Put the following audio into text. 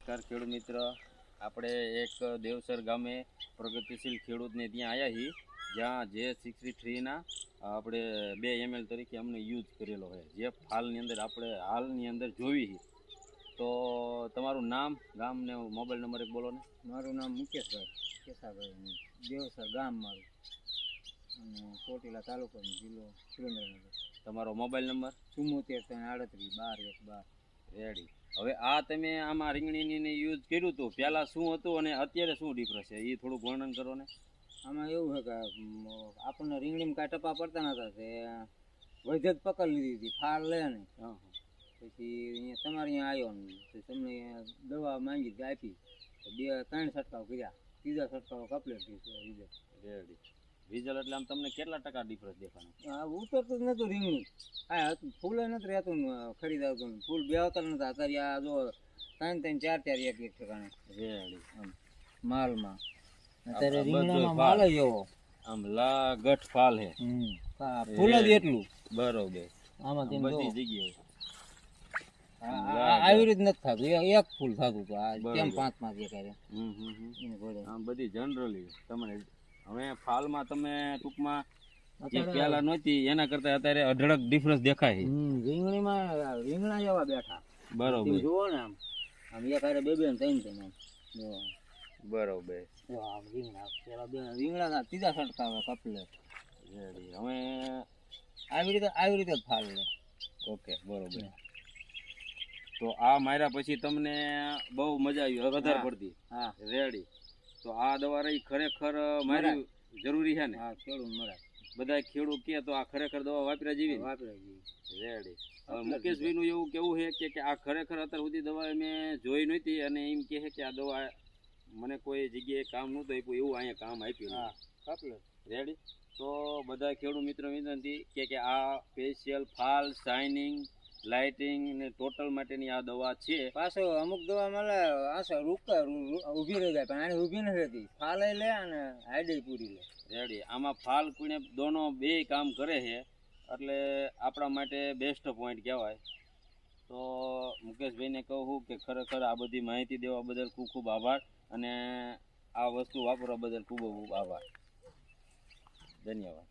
નમસ્કાર ખેડૂત મિત્ર, આપણે એક દેવસર ગામે પ્રગતિશીલ ખેડૂતને ત્યાં આવ્યા છીએ, જ્યાં J63ના આપણે 2 ml તરીકે અમને યુઝ કરેલો હોય, જે ફાલની અંદર આપણે હાલની અંદર જોવી છે. તો તમારું નામ, ગામ ને મોબાઈલ નંબર એક બોલો ને. મારું નામ મુકેશભાઈ કેસાભાઈ, દેવસર ગામ મારું, અને ચોટીલા તાલુકો, જિલ્લો સુરેન્દ્રનગર. તમારો મોબાઈલ નંબર 7438 12 રેડી. હવે આ તમે આમાં રીંગણીની યુઝ કર્યું હતું, પહેલાં શું હતું અને અત્યારે શું ડિફરન્સ છે, એ થોડુંક વર્ણન કરો ને. આમાં એવું છે કે આપણને રીંગણીમાં કાંઈ ટપા પડતા નતા, તે વૈધત પકડ લીધી હતી, ફાળ લે ને. પછી અહીંયા તમારે અહીંયા આવ્યો ને, તો તમને દવા માંગી આપી, 2-3 છંટકાવ કર્યા, ત્રીજા છંટકાવ કમ્પ્લીટ થયું રેડી. રિઝલ્ટ એટલે આમ તમને કેટલા ટકા ડિફરન્સ દેખાણો? આ ઉતરતું જ નતું રીંગણું, આ ફૂલ નથી રહેતું, ખરીદાવતું ફૂલ બે અવતર નતા. અત્યારે આ જો 3-4 એક ઠેકાણે રેડી આમ માલમાં. અત્યારે રીંગણામાં માલ જ એવો આમ લાગઠ ફાલ હે, ફૂલ જ એટલું. બરોબર. આમાં બધી જગ્યાએ આવી રીત નથી થતું, એક ફૂલ થતું હતું, આ કેમ 5-5 એક આમ બધી જનરલી તમને હવે ફાલમાં તમે ટૂંકમાં જે પહેલા નહોતી એના કરતા અત્યારે અઢળક ડિફરન્સ દેખાય છે. રીંગણીમાં રીંગણા જેવા બેઠા. બરોબર. જુઓ ને આમ આમ એક હારે 2-2 ને 3-3 આમ જો. બરોબર. જો આમ રીંગણા પેલા 2 રીંગણાના ત્રીજા છંટકાવ કપલેટ રેડી. હવે આવી રીતે જ ફાલ લે. ઓકે, બરોબર. તો આ માર્યા પછી તમને બહુ મજા આવી, વધારે પડતી. હા રેડી. તો આ દવા રહી ખરેખર મારી જરૂરી છે ને? હા, ખેડૂત મરાય. બધા ખેડૂત કે તો આ ખરેખર દવા વાપર્યા જેવી. રેડી. મુકેશભાઈ નું એવું કેવું છે કે આ ખરેખર અત્યાર સુધી દવા મેં જોઈ નહોતી, અને એમ કહે છે કે આ દવા મને કોઈ જગ્યાએ કામ નહોતું આપ્યું, એવું અહીંયા કામ આપ્યું. રેડી. તો બધા ખેડૂત મિત્રો વિનંતી કે આ સ્પેશિયલ ફાલ, શાઇનિંગ, લાઇટિંગ ને ટોટલ માટેની આ દવા છે. પાછો અમુક દવા મળે ઊભી રહી જાય, પણ આને ઊભી નથી રહેતી, ફાલ લે અને હાઈડે પૂરી લે. રેડી. આમાં ફાલ કુણે દોનો 2 કામ કરે છે, એટલે આપણા માટે બેસ્ટ પોઈન્ટ કહેવાય. તો મુકેશભાઈને કહું કે ખરેખર આ બધી માહિતી દેવા બદલ ખૂબ ખૂબ આભાર, અને આ વસ્તુ વાપરવા બદલ ખૂબ ખૂબ આભાર. ધન્યવાદ.